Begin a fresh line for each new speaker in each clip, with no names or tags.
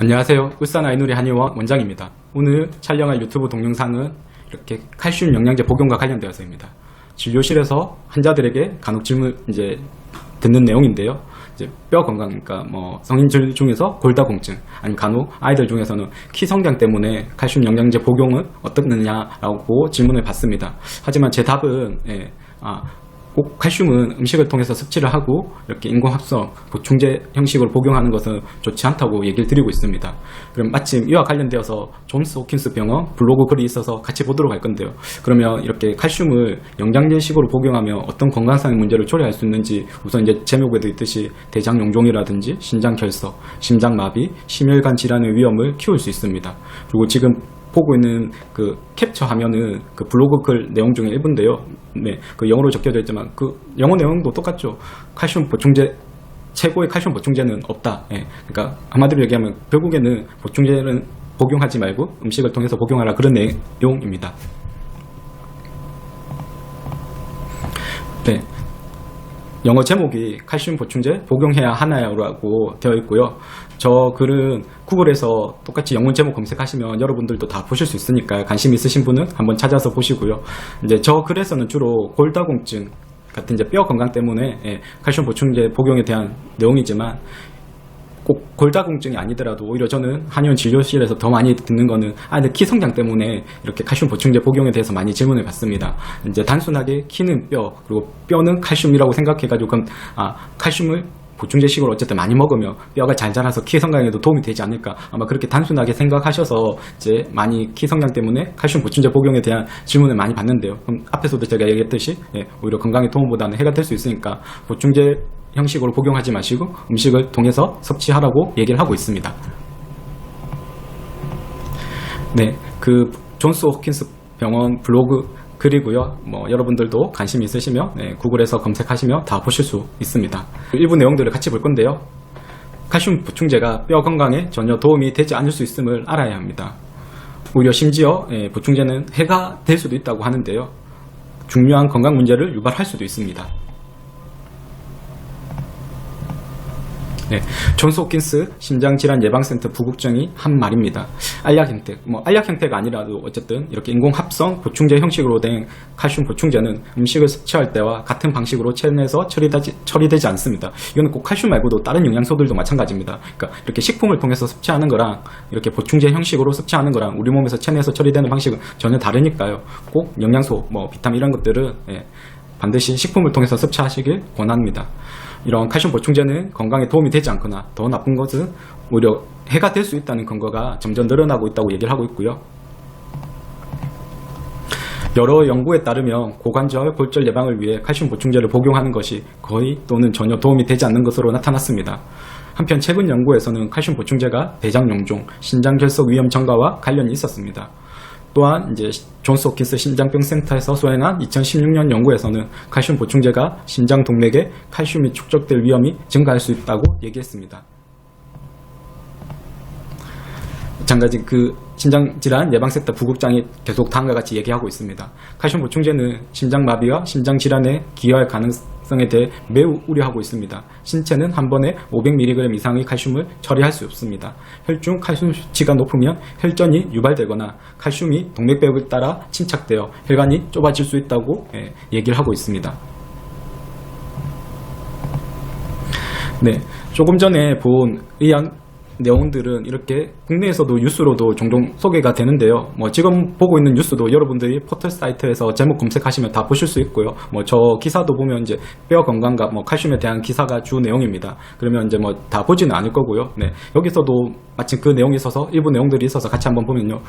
안녕하세요. 울산 아이누리 한의원 원장입니다. 오늘 촬영할 유튜브 동영상은 이렇게 칼슘 영양제 복용과 관련되어서입니다. 진료실에서 환자들에게 간혹 질문 듣는 내용인데요. 뼈 건강, 그러니까 성인들 중에서 골다공증, 아니면 간혹 아이들 중에서는 키 성장 때문에 칼슘 영양제 복용은 어떻느냐라고 질문을 받습니다. 하지만 제 답은 꼭 칼슘은 음식을 통해서 섭취를 하고 이렇게 인공합성 보충제 형식으로 복용하는 것은 좋지 않다고 얘기를 드리고 있습니다. 그럼 마침 이와 관련되어서 존스 호킨스 병원 블로그 글이 있어서 같이 보도록 할 건데요. 그러면 이렇게 칼슘을 영양제식으로 복용하면 어떤 건강상의 문제를 초래할 수 있는지, 우선 제목에도 있듯이 대장 용종이라든지 신장 결석, 심장 마비, 심혈관 질환의 위험을 키울 수 있습니다. 그리고 지금 보고 있는 그 캡처 화면은 그 블로그 글 내용 중에 일부인데요. 네, 그 영어로 적혀져 있지만 그 영어 내용도 똑같죠. 칼슘 보충제, 최고의 칼슘 보충제는 없다. 그러니까 한마디로 얘기하면 결국에는 보충제는 복용하지 말고 음식을 통해서 복용하라, 그런 내용입니다. 네. 영어 제목이 칼슘 보충제 복용해야 하나요라고 되어 있고요. 저 글은 구글에서 똑같이 영문 제목 검색하시면 여러분들도 다 보실 수 있으니까 관심 있으신 분은 한번 찾아서 보시고요. 저 글에서는 주로 골다공증 같은 뼈 건강 때문에 칼슘 보충제 복용에 대한 내용이지만, 꼭 골다공증이 아니더라도 오히려 저는 한의원 진료실에서 더 많이 듣는 거는 아이들 키 성장 때문에 이렇게 칼슘 보충제 복용에 대해서 많이 질문을 받습니다. 단순하게 키는 뼈, 그리고 뼈는 칼슘이라고 생각해가지고 그럼 칼슘을 보충제식으로 어쨌든 많이 먹으면 뼈가 잘 자라서 키 성장에도 도움이 되지 않을까, 아마 그렇게 단순하게 생각하셔서 많이 키 성장 때문에 칼슘 보충제 복용에 대한 질문을 많이 받는데요. 그럼 앞에서도 제가 얘기했듯이 오히려 건강에 도움보다는 해가 될 수 있으니까 보충제 형식으로 복용하지 마시고 음식을 통해서 섭취하라고 얘기를 하고 있습니다. 네, 그 존스 호킨스 병원 블로그 글이고요. 여러분들도 관심 있으시면 구글에서 검색하시면 다 보실 수 있습니다. 일부 내용들을 같이 볼 건데요. 칼슘 보충제가 뼈 건강에 전혀 도움이 되지 않을 수 있음을 알아야 합니다. 오히려 심지어 보충제는 해가 될 수도 있다고 하는데요. 중요한 건강 문제를 유발할 수도 있습니다. 존스 호킨스 심장질환 예방센터 부국장이 한 말입니다. 알약 형태, 알약 형태가 아니라도 어쨌든 이렇게 인공합성 보충제 형식으로 된 칼슘 보충제는 음식을 섭취할 때와 같은 방식으로 체내에서 처리되지 않습니다. 이거는 꼭 칼슘 말고도 다른 영양소들도 마찬가지입니다. 그러니까 이렇게 식품을 통해서 섭취하는 거랑 이렇게 보충제 형식으로 섭취하는 거랑 우리 몸에서 체내에서 처리되는 방식은 전혀 다르니까요. 꼭 영양소, 비타민 이런 것들은 반드시 식품을 통해서 섭취하시길 권합니다. 이런 칼슘 보충제는 건강에 도움이 되지 않거나 더 나쁜 것은 오히려 해가 될 수 있다는 근거가 점점 늘어나고 있다고 얘기를 하고 있고요. 여러 연구에 따르면 고관절, 골절 예방을 위해 칼슘 보충제를 복용하는 것이 거의 또는 전혀 도움이 되지 않는 것으로 나타났습니다. 한편 최근 연구에서는 칼슘 보충제가 대장 용종, 신장 결석 위험 증가와 관련이 있었습니다. 또한 존스 호킨스 심장병 센터에서 수행한 2016년 연구에서는 칼슘 보충제가 심장 동맥에 칼슘이 축적될 위험이 증가할 수 있다고 얘기했습니다. 마찬가지 그 심장질환 예방센터 부국장이 계속 다음과 같이 얘기하고 있습니다. 칼슘 보충제는 심장마비와 심장질환에 기여할 가능성에 대해 매우 우려하고 있습니다. 신체는 한 번에 500mg 이상의 칼슘을 처리할 수 없습니다. 혈중 칼슘 수치가 높으면 혈전이 유발되거나 칼슘이 동맥벽을 따라 침착되어 혈관이 좁아질 수 있다고 얘기를 하고 있습니다. 네, 조금 전에 본 의학 내용들은 이렇게 국내에서도 뉴스로도 종종 소개가 되는데요. 지금 보고 있는 뉴스도 여러분들이 포털 사이트에서 제목 검색하시면 다 보실 수 있고요. 저 기사도 보면 뼈 건강과 칼슘에 대한 기사가 주 내용입니다. 그러면 다 보지는 않을 거고요. 네, 여기서도 마침 그 내용이 있어서 일부 내용들이 있어서 같이 한번 보면요.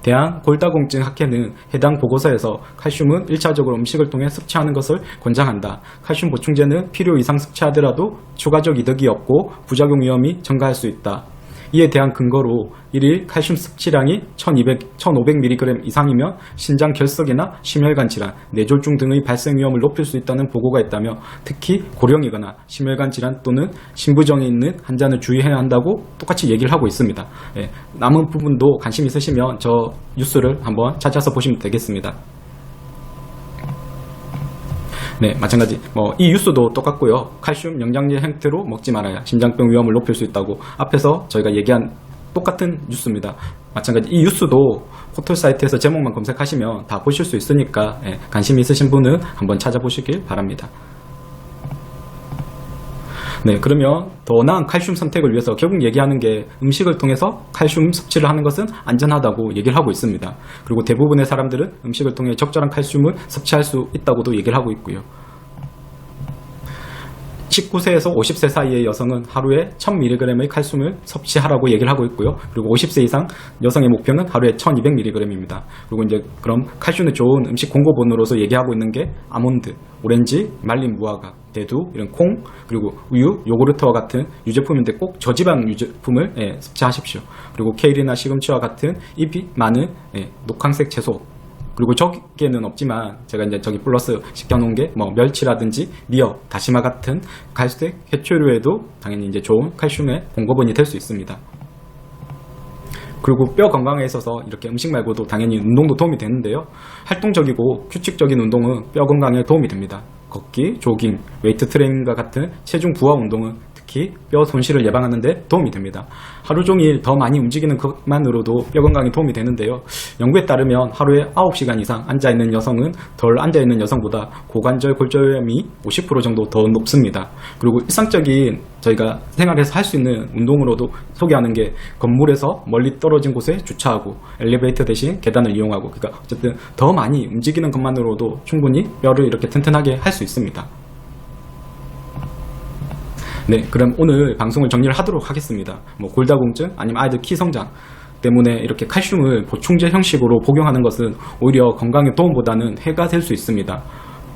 대한 골다공증 학회는 해당 보고서에서 칼슘은 1차적으로 음식을 통해 섭취하는 것을 권장한다. 칼슘 보충제는 필요 이상 섭취하더라도 추가적 이득이 없고 부작용 위험이 증가할 수 있다. 이에 대한 근거로 1일 칼슘 섭취량이 1500mg 이상이면 신장 결석이나 심혈관 질환, 뇌졸중 등의 발생 위험을 높일 수 있다는 보고가 있다며, 특히 고령이거나 심혈관 질환 또는 신부정이 있는 환자는 주의해야 한다고 똑같이 얘기를 하고 있습니다. 남은 부분도 관심 있으시면 저 뉴스를 한번 찾아서 보시면 되겠습니다. 네, 마찬가지 이 뉴스도 똑같고요. 칼슘 영양제 형태로 먹지 말아야 심장병 위험을 높일 수 있다고 앞에서 저희가 얘기한 똑같은 뉴스입니다. 마찬가지 이 뉴스도 포털 사이트에서 제목만 검색하시면 다 보실 수 있으니까 관심 있으신 분은 한번 찾아보시길 바랍니다. 네, 그러면 더 나은 칼슘 선택을 위해서 결국 얘기하는 게 음식을 통해서 칼슘 섭취를 하는 것은 안전하다고 얘기를 하고 있습니다. 그리고 대부분의 사람들은 음식을 통해 적절한 칼슘을 섭취할 수 있다고도 얘기를 하고 있고요. 19세에서 50세 사이의 여성은 하루에 1000mg의 칼슘을 섭취하라고 얘기를 하고 있고요. 그리고 50세 이상 여성의 목표는 하루에 1200mg입니다. 그리고 이제 그럼 칼슘이 좋은 음식 공급원으로서 얘기하고 있는 게 아몬드, 오렌지, 말린 무화과, 대두, 이런 콩, 그리고 우유, 요구르트와 같은 유제품인데 꼭 저지방 유제품을 섭취하십시오. 그리고 케일이나 시금치와 같은 잎이 많은 녹황색 채소, 그리고 저기에는 없지만 제가 이제 저기 플러스 시켜놓은 게 뭐 멸치라든지 미역, 다시마 같은 갈색 해초류에도 당연히 이제 좋은 칼슘의 공급원이 될 수 있습니다. 그리고 뼈 건강에 있어서 이렇게 음식 말고도 당연히 운동도 도움이 되는데요. 활동적이고 규칙적인 운동은 뼈 건강에 도움이 됩니다. 걷기, 조깅, 웨이트 트레이닝과 같은 체중 부하 운동은 특히 뼈 손실을 예방하는 데 도움이 됩니다. 하루 종일 더 많이 움직이는 것만으로도 뼈 건강에 도움이 되는데요. 연구에 따르면 하루에 9시간 이상 앉아있는 여성은 덜 앉아있는 여성보다 고관절 골절염이 50% 정도 더 높습니다. 그리고 일상적인 저희가 생활에서 할 수 있는 운동으로도 소개하는 게 건물에서 멀리 떨어진 곳에 주차하고 엘리베이터 대신 계단을 이용하고, 그러니까 어쨌든 더 많이 움직이는 것만으로도 충분히 뼈를 이렇게 튼튼하게 할 수 있습니다. 네, 그럼 오늘 방송을 정리를 하도록 하겠습니다. 뭐 골다공증 아니면 아이들 키 성장 때문에 이렇게 칼슘을 보충제 형식으로 복용하는 것은 오히려 건강에 도움보다는 해가 될 수 있습니다.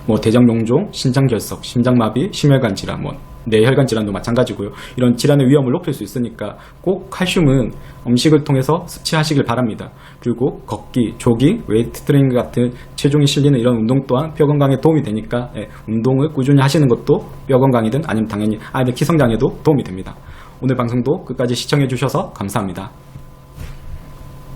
뭐 대장용종, 신장결석, 심장마비, 심혈관 질환, 뭐 뇌혈관 질환도 마찬가지고요. 이런 질환의 위험을 높일 수 있으니까 꼭 칼슘은 음식을 통해서 섭취하시길 바랍니다. 그리고 걷기, 조깅, 웨이트 트레이닝 같은 체중이 실리는 이런 운동 또한 뼈 건강에 도움이 되니까 운동을 꾸준히 하시는 것도 뼈 건강이든 아니면 당연히 아이들 키 성장에도 도움이 됩니다. 오늘 방송도 끝까지 시청해 주셔서 감사합니다.